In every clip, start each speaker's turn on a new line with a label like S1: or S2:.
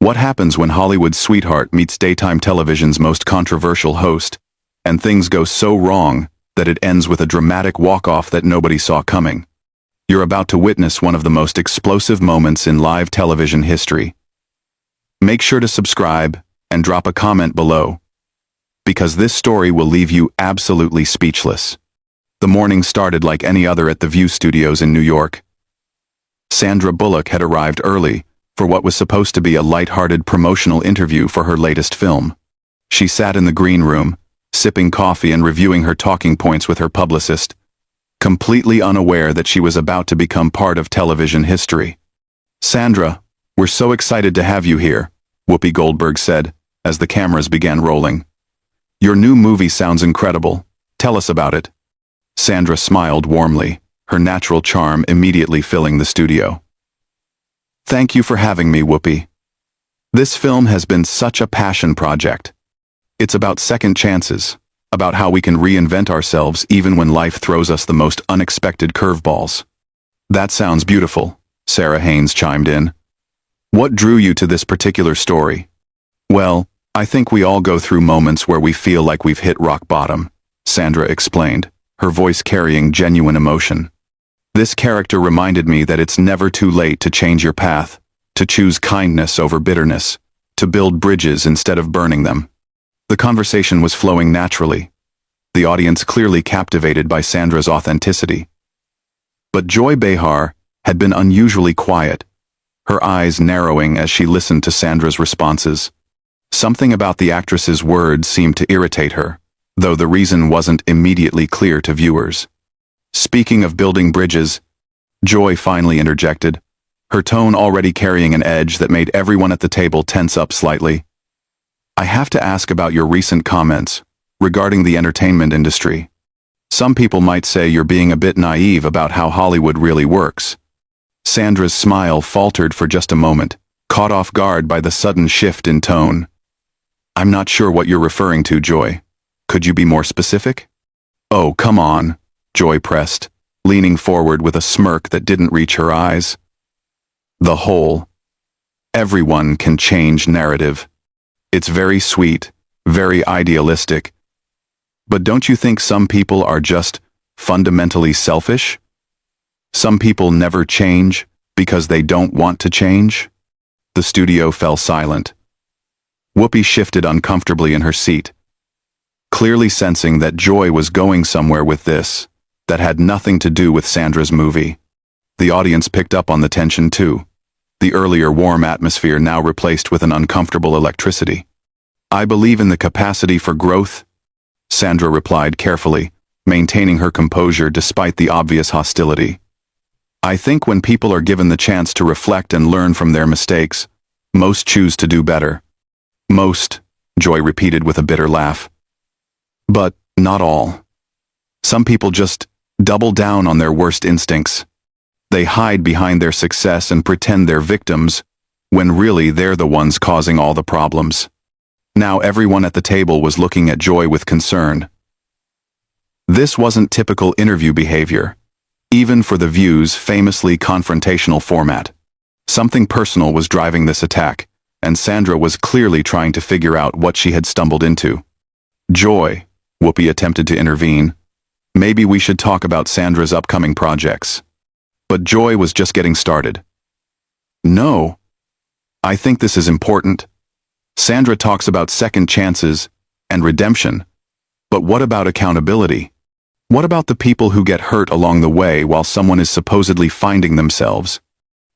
S1: What happens when Hollywood's sweetheart meets daytime television's most controversial host, and things go so wrong that it ends with a dramatic walk-off that nobody saw coming? You're about to witness one of the most explosive moments in live television history. Make sure to subscribe and drop a comment below, because this story will leave you absolutely speechless. The morning started like any other at the View Studios in New York. Sandra Bullock had arrived early for what was supposed to be a light-hearted promotional interview for her latest film. She sat in the green room, sipping coffee and reviewing her talking points with her publicist, completely unaware that she was about to become part of television history. "Sandra, we're so excited to have you here," Whoopi Goldberg said, as the cameras began rolling. "Your new movie sounds incredible. Tell us about it." Sandra smiled warmly, her natural charm immediately filling the studio. "Thank you for having me, Whoopi. This film has been such a passion project. It's about second chances, about how we can reinvent ourselves even when life throws us the most unexpected curveballs." "That sounds beautiful," Sarah Haynes chimed in. "What drew you to this particular story?" "Well, I think we all go through moments where we feel like we've hit rock bottom," Sandra explained, her voice carrying genuine emotion. "This character reminded me that it's never too late to change your path, to choose kindness over bitterness, to build bridges instead of burning them." The conversation was flowing naturally, the audience clearly captivated by Sandra's authenticity. But Joy Behar had been unusually quiet, her eyes narrowing as she listened to Sandra's responses. Something about the actress's words seemed to irritate her, though the reason wasn't immediately clear to viewers. "Speaking of building bridges," Joy finally interjected, her tone already carrying an edge that made everyone at the table tense up slightly. "I have to ask about your recent comments regarding the entertainment industry. Some people might say you're being a bit naive about how Hollywood really works." Sandra's smile faltered for just a moment, caught off guard by the sudden shift in tone. "I'm not sure what you're referring to, Joy. Could you be more specific?" "Oh, come on," Joy pressed, leaning forward with a smirk that didn't reach her eyes. "The whole, everyone can change narrative. It's very sweet, very idealistic. But don't you think some people are just fundamentally selfish? Some people never change because they don't want to change?" The studio fell silent. Whoopi shifted uncomfortably in her seat, clearly sensing that Joy was going somewhere with this that had nothing to do with Sandra's movie. The audience picked up on the tension too, the earlier warm atmosphere now replaced with an uncomfortable electricity. "I believe in the capacity for growth," Sandra replied carefully, maintaining her composure despite the obvious hostility. "I think when people are given the chance to reflect and learn from their mistakes, most choose to do better." "Most," Joy repeated with a bitter laugh. "But not all. Some people just double down on their worst instincts. They hide behind their success and pretend they're victims, when really they're the ones causing all the problems." Now everyone at the table was looking at Joy with concern. This wasn't typical interview behavior, even for The View's famously confrontational format. Something personal was driving this attack, and Sandra was clearly trying to figure out what she had stumbled into. "Joy," Whoopi attempted to intervene, "maybe we should talk about Sandra's upcoming projects." But Joy was just getting started. "No. I think this is important. Sandra talks about second chances and redemption, but what about accountability? What about the people who get hurt along the way while someone is supposedly finding themselves?"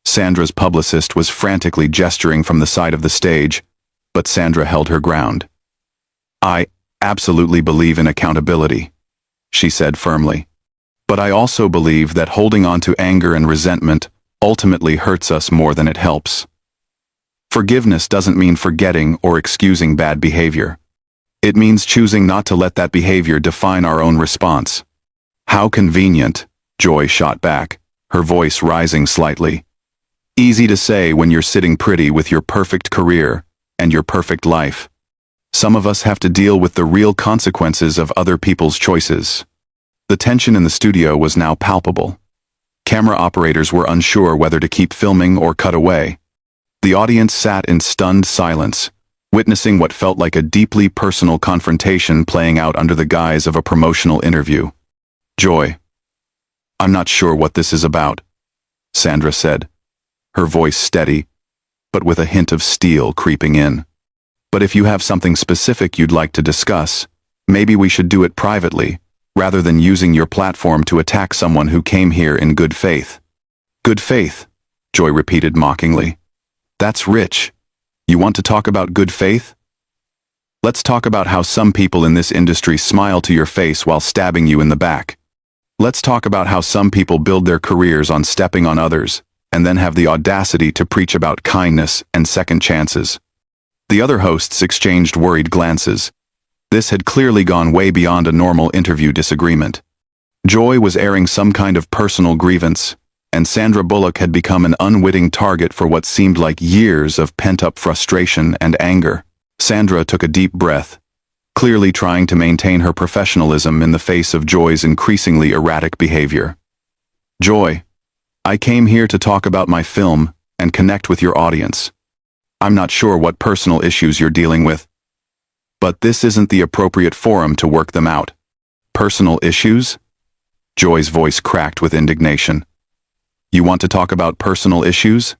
S1: Sandra's publicist was frantically gesturing from the side of the stage, but Sandra held her ground. "I absolutely believe in accountability," she said firmly. "But I also believe that holding on to anger and resentment ultimately hurts us more than it helps. Forgiveness doesn't mean forgetting or excusing bad behavior. It means choosing not to let that behavior define our own response." "How convenient," Joy shot back, her voice rising slightly. "Easy to say when you're sitting pretty with your perfect career and your perfect life. Some of us have to deal with the real consequences of other people's choices." The tension in the studio was now palpable. Camera operators were unsure whether to keep filming or cut away. The audience sat in stunned silence, witnessing what felt like a deeply personal confrontation playing out under the guise of a promotional interview. "Joy, I'm not sure what this is about," Sandra said, her voice steady, but with a hint of steel creeping in. "But if you have something specific you'd like to discuss, maybe we should do it privately, rather than using your platform to attack someone who came here in good faith." "Good faith," Joy repeated mockingly. "That's rich. You want to talk about good faith? Let's talk about how some people in this industry smile to your face while stabbing you in the back. Let's talk about how some people build their careers on stepping on others, and then have the audacity to preach about kindness and second chances." The other hosts exchanged worried glances. This had clearly gone way beyond a normal interview disagreement. Joy was airing some kind of personal grievance, and Sandra Bullock had become an unwitting target for what seemed like years of pent-up frustration and anger. Sandra took a deep breath, clearly trying to maintain her professionalism in the face of Joy's increasingly erratic behavior. "Joy, I came here to talk about my film and connect with your audience. I'm not sure what personal issues you're dealing with, but this isn't the appropriate forum to work them out." "Personal issues?" Joy's voice cracked with indignation. "You want to talk about personal issues?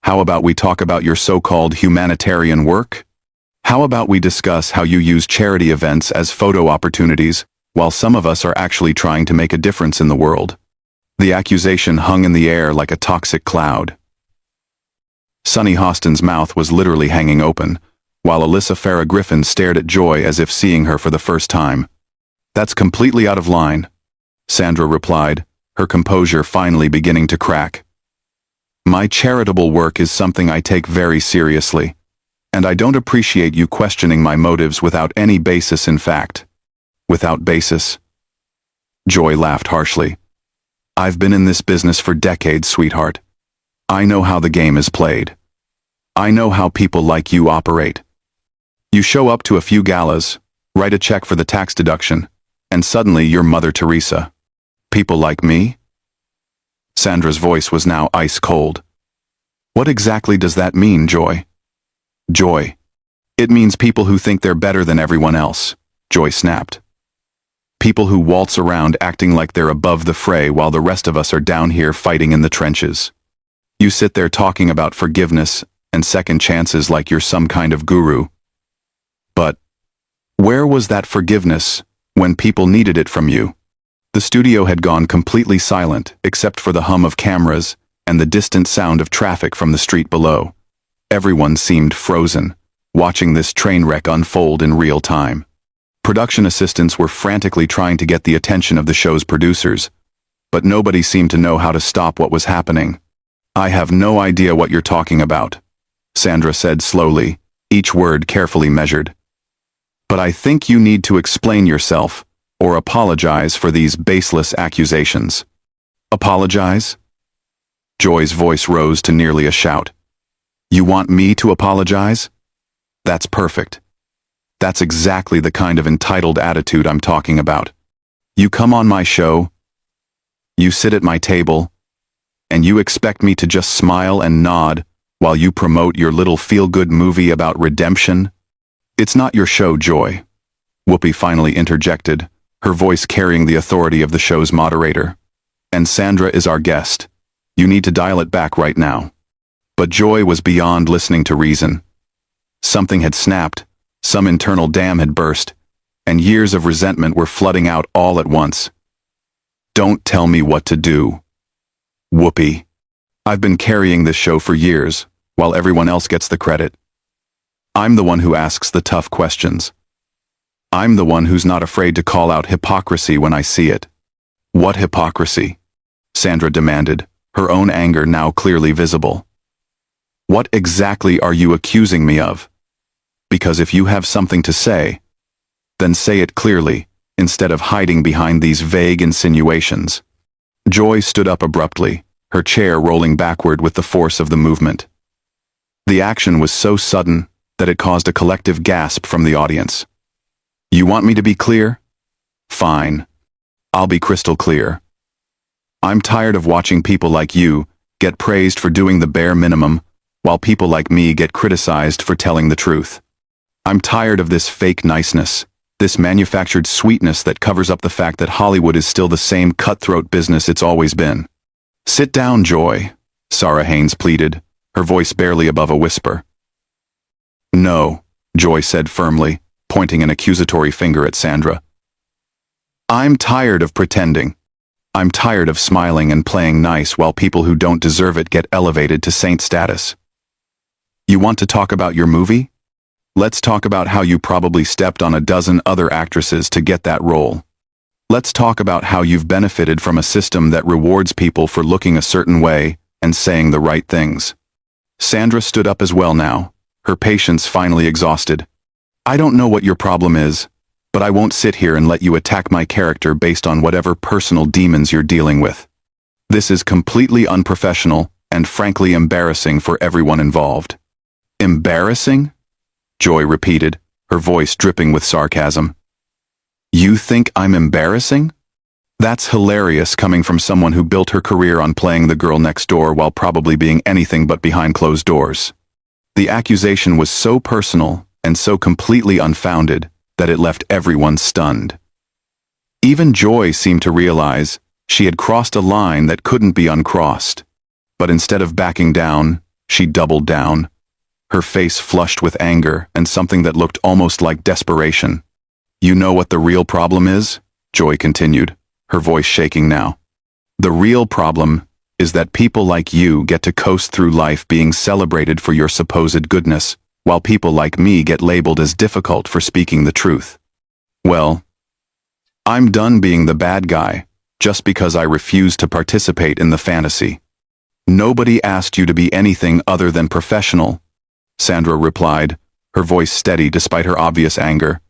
S1: How about we talk about your so-called humanitarian work? How about we discuss how you use charity events as photo opportunities, while some of us are actually trying to make a difference in the world?" The accusation hung in the air like a toxic cloud. Sunny Hostin's mouth was literally hanging open, while Alyssa Farah Griffin stared at Joy as if seeing her for the first time. "That's completely out of line," Sandra replied, her composure finally beginning to crack. "My charitable work is something I take very seriously, and I don't appreciate you questioning my motives without any basis in fact." "Without basis?" Joy laughed harshly. "I've been in this business for decades, sweetheart. I know how the game is played. I know how people like you operate. You show up to a few galas, write a check for the tax deduction, and suddenly you're Mother Teresa. People like me?" Sandra's voice was now ice cold. "What exactly does that mean, Joy?" "Joy. It means people who think they're better than everyone else," Joy snapped. "People who waltz around acting like they're above the fray while the rest of us are down here fighting in the trenches. You sit there talking about forgiveness and second chances like you're some kind of guru. But where was that forgiveness when people needed it from you?" The studio had gone completely silent except for the hum of cameras and the distant sound of traffic from the street below. Everyone seemed frozen, watching this train wreck unfold in real time. Production assistants were frantically trying to get the attention of the show's producers, but nobody seemed to know how to stop what was happening. "I have no idea what you're talking about," Sandra said slowly, each word carefully measured. "But I think you need to explain yourself or apologize for these baseless accusations." "Apologize?" Joy's voice rose to nearly a shout. "You want me to apologize? That's perfect. That's exactly the kind of entitled attitude I'm talking about. You come on my show, you sit at my table, and you expect me to just smile and nod while you promote your little feel-good movie about redemption? It's not your show, Joy," Whoopi finally interjected, her voice carrying the authority of the show's moderator. "And Sandra is our guest. You need to dial it back right now." But Joy was beyond listening to reason. Something had snapped, some internal dam had burst, and years of resentment were flooding out all at once. "Don't tell me what to do. Whoopi. I've been carrying this show for years, while everyone else gets the credit. I'm the one who asks the tough questions. I'm the one who's not afraid to call out hypocrisy when I see it." "What hypocrisy?" Sandra demanded, her own anger now clearly visible. "What exactly are you accusing me of? Because if you have something to say, then say it clearly, instead of hiding behind these vague insinuations." Joy stood up abruptly, her chair rolling backward with the force of the movement. The action was so sudden that it caused a collective gasp from the audience. "You want me to be clear? Fine. I'll be crystal clear. I'm tired of watching people like you get praised for doing the bare minimum while people like me get criticized for telling the truth. I'm tired of this fake niceness, this manufactured sweetness that covers up the fact that Hollywood is still the same cutthroat business it's always been. Sit down, Joy, Sarah Haynes pleaded, her voice barely above a whisper. No, Joy said firmly, pointing an accusatory finger at Sandra. I'm tired of pretending. I'm tired of smiling and playing nice while people who don't deserve it get elevated to saint status. You want to talk about your movie? Let's talk about how you probably stepped on a dozen other actresses to get that role. Let's talk about how you've benefited from a system that rewards people for looking a certain way and saying the right things. Sandra stood up as well now, her patience finally exhausted. I don't know what your problem is, but I won't sit here and let you attack my character based on whatever personal demons you're dealing with. This is completely unprofessional and frankly embarrassing for everyone involved. Embarrassing? Joy repeated, her voice dripping with sarcasm. You think I'm embarrassing? That's hilarious coming from someone who built her career on playing the girl next door while probably being anything but behind closed doors. The accusation was so personal and so completely unfounded that it left everyone stunned. Even Joy seemed to realize she had crossed a line that couldn't be uncrossed. But instead of backing down, she doubled down, her face flushed with anger and something that looked almost like desperation. You know what the real problem is? Joy continued, her voice shaking now. The real problem is that people like you get to coast through life being celebrated for your supposed goodness, while people like me get labeled as difficult for speaking the truth. Well, I'm done being the bad guy, just because I refuse to participate in the fantasy. Nobody asked you to be anything other than professional, Sandra replied, her voice steady despite her obvious anger.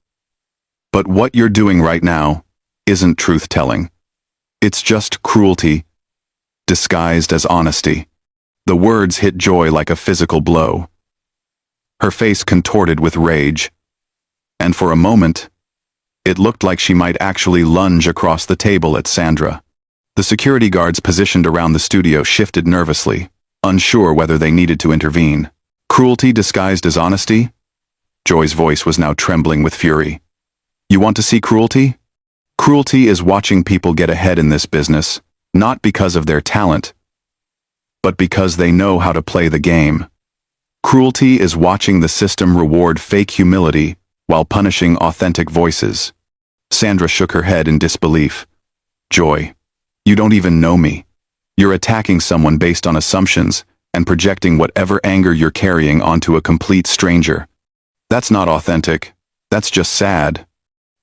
S1: But what you're doing right now isn't truth-telling. It's just cruelty, disguised as honesty. The words hit Joy like a physical blow. Her face contorted with rage, and for a moment, it looked like she might actually lunge across the table at Sandra. The security guards positioned around the studio shifted nervously, unsure whether they needed to intervene. Cruelty disguised as honesty? Joy's voice was now trembling with fury. You want to see cruelty? Cruelty is watching people get ahead in this business, not because of their talent, but because they know how to play the game. Cruelty is watching the system reward fake humility while punishing authentic voices. Sandra shook her head in disbelief. Joy, you don't even know me. You're attacking someone based on assumptions and projecting whatever anger you're carrying onto a complete stranger. That's not authentic. That's just sad.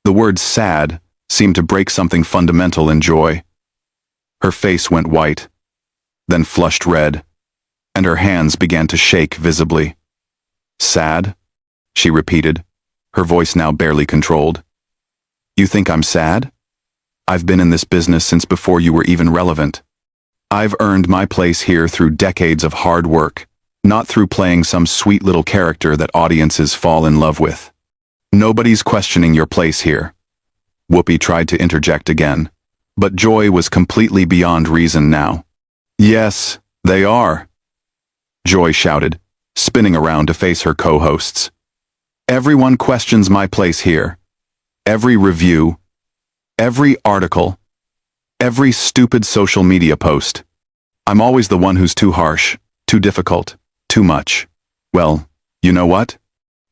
S1: The word sad seemed to break something fundamental in Joy. Her face went white, then flushed red, and her hands began to shake visibly. Sad? She repeated, her voice now barely controlled. You think I'm sad? I've been in this business since before you were even relevant. I've earned my place here through decades of hard work, not through playing some sweet little character that audiences fall in love with. Nobody's questioning your place here. Whoopi tried to interject again, but Joy was completely beyond reason now. Yes, they are, Joy shouted, spinning around to face her co-hosts. Everyone questions my place here. Every review, every article, every stupid social media post. I'm always the one who's too harsh, too difficult, too much. Well, you know what?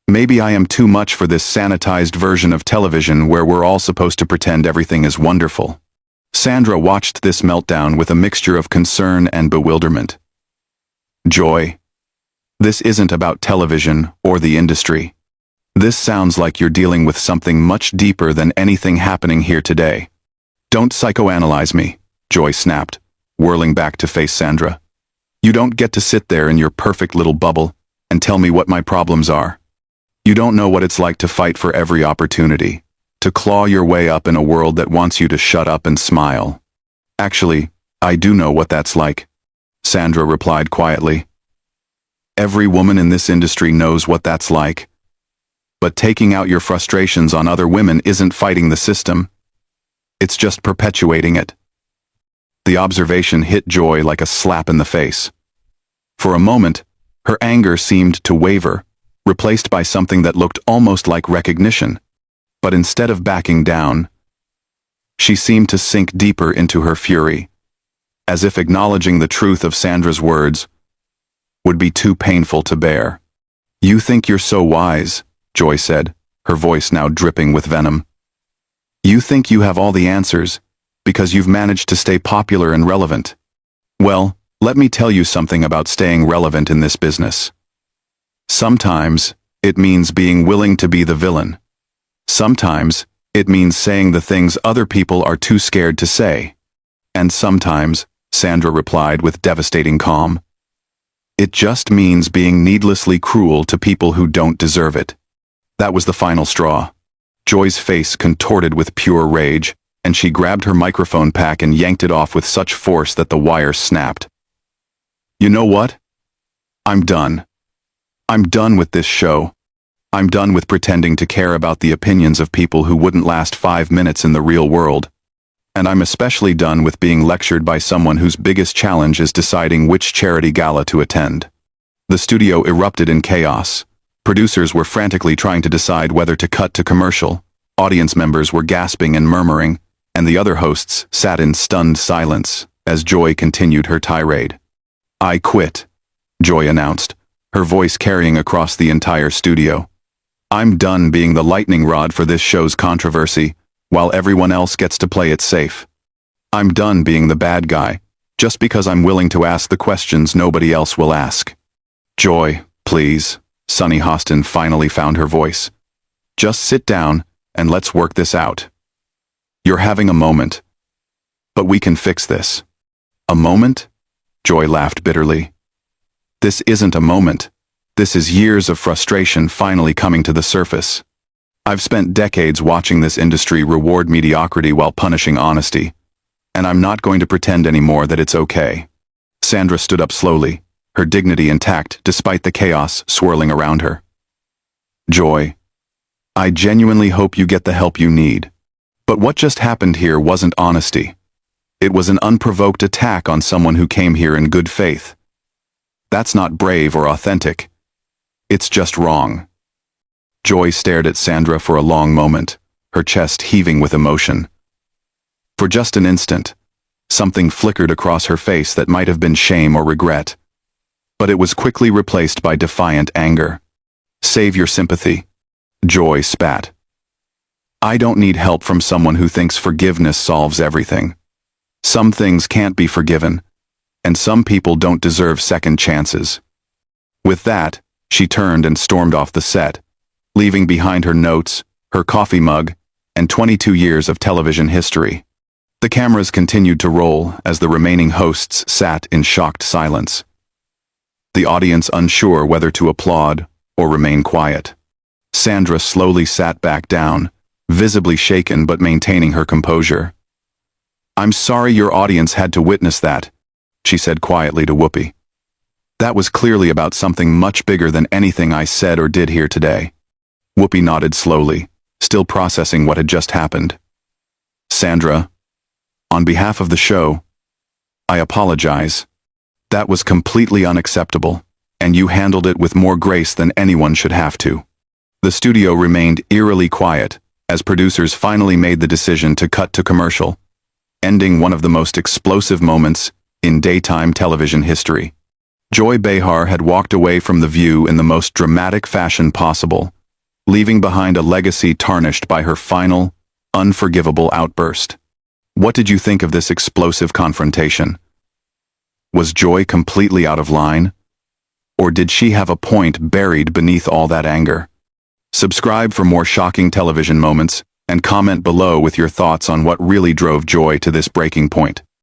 S1: Maybe I am too much for this sanitized version of television where we're all supposed to pretend everything is wonderful. Sandra watched this meltdown with a mixture of concern and bewilderment. Joy, this isn't about television or the industry. This sounds like you're dealing with something much deeper than anything happening here today. Don't psychoanalyze me, Joy snapped, whirling back to face Sandra. You don't get to sit there in your perfect little bubble and tell me what my problems are. You don't know what it's like to fight for every opportunity, to claw your way up in a world that wants you to shut up and smile. Actually, I do know what that's like, Sandra replied quietly. Every woman in this industry knows what that's like. But taking out your frustrations on other women isn't fighting the system. It's just perpetuating it. The observation hit Joy like a slap in the face. For a moment, Her anger seemed to waver, replaced by something that looked almost like recognition. But instead of backing down, she seemed to sink deeper into her fury, as if acknowledging the truth of Sandra's words would be too painful to bear. "You think you're so wise," Joy said, her voice now dripping with venom. "You think you have all the answers because you've managed to stay popular and relevant. Well, let me tell you something about staying relevant in this business. Sometimes it means being willing to be the villain. Sometimes it means saying the things other people are too scared to say. And sometimes," Sandra replied with devastating calm, "it just means being needlessly cruel to people who don't deserve it." That was the final straw. Joy's face contorted with pure rage, and she grabbed her microphone pack and yanked it off with such force that the wire snapped. "You know what? I'm done. I'm done with this show. I'm done with pretending to care about the opinions of people who wouldn't last 5 minutes in the real world. And I'm especially done with being lectured by someone whose biggest challenge is deciding which charity gala to attend." The studio erupted in chaos. Producers were frantically trying to decide whether to cut to commercial. Audience members were gasping and murmuring, and the other hosts sat in stunned silence as Joy continued her tirade. "I quit," Joy announced, her voice carrying across the entire studio. "I'm done being the lightning rod for this show's controversy, while everyone else gets to play it safe. I'm done being the bad guy, just because I'm willing to ask the questions nobody else will ask." "Joy, please," Sunny Hostin finally found her voice. "Just sit down and let's work this out. You're having a moment, but we can fix this." "A moment?" Joy laughed bitterly. "This isn't a moment. This is years of frustration finally coming to the surface. I've spent decades watching this industry reward mediocrity while punishing honesty, and I'm not going to pretend anymore that it's okay." Sandra stood up slowly, her dignity intact despite the chaos swirling around her. "Joy, I genuinely hope you get the help you need. But what just happened here wasn't honesty. It was an unprovoked attack on someone who came here in good faith. That's not brave or authentic. It's just wrong." Joy stared at Sandra for a long moment, her chest heaving with emotion. For just an instant, something flickered across her face that might have been shame or regret. But it was quickly replaced by defiant anger. "Save your sympathy," Joy spat. "I don't need help from someone who thinks forgiveness solves everything. Some things can't be forgiven, and some people don't deserve second chances." With that, she turned and stormed off the set, leaving behind her notes, her coffee mug, and 22 years of television history. The cameras continued to roll as the remaining hosts sat in shocked silence, the audience unsure whether to applaud or remain quiet. Sandra slowly sat back down, visibly shaken but maintaining her composure. "I'm sorry your audience had to witness that," she said quietly to Whoopi. "That was clearly about something much bigger than anything I said or did here today." Whoopi nodded slowly, still processing what had just happened. "Sandra, on behalf of the show, I apologize. That was completely unacceptable, and you handled it with more grace than anyone should have to." The studio remained eerily quiet as producers finally made the decision to cut to commercial, ending one of the most explosive moments in daytime television history. Joy Behar had walked away from The View in the most dramatic fashion possible, leaving behind a legacy tarnished by her final, unforgivable outburst. What did you think of this explosive confrontation? Was Joy completely out of line? Or did she have a point buried beneath all that anger? Subscribe for more shocking television moments, and comment below with your thoughts on what really drove Joy to this breaking point.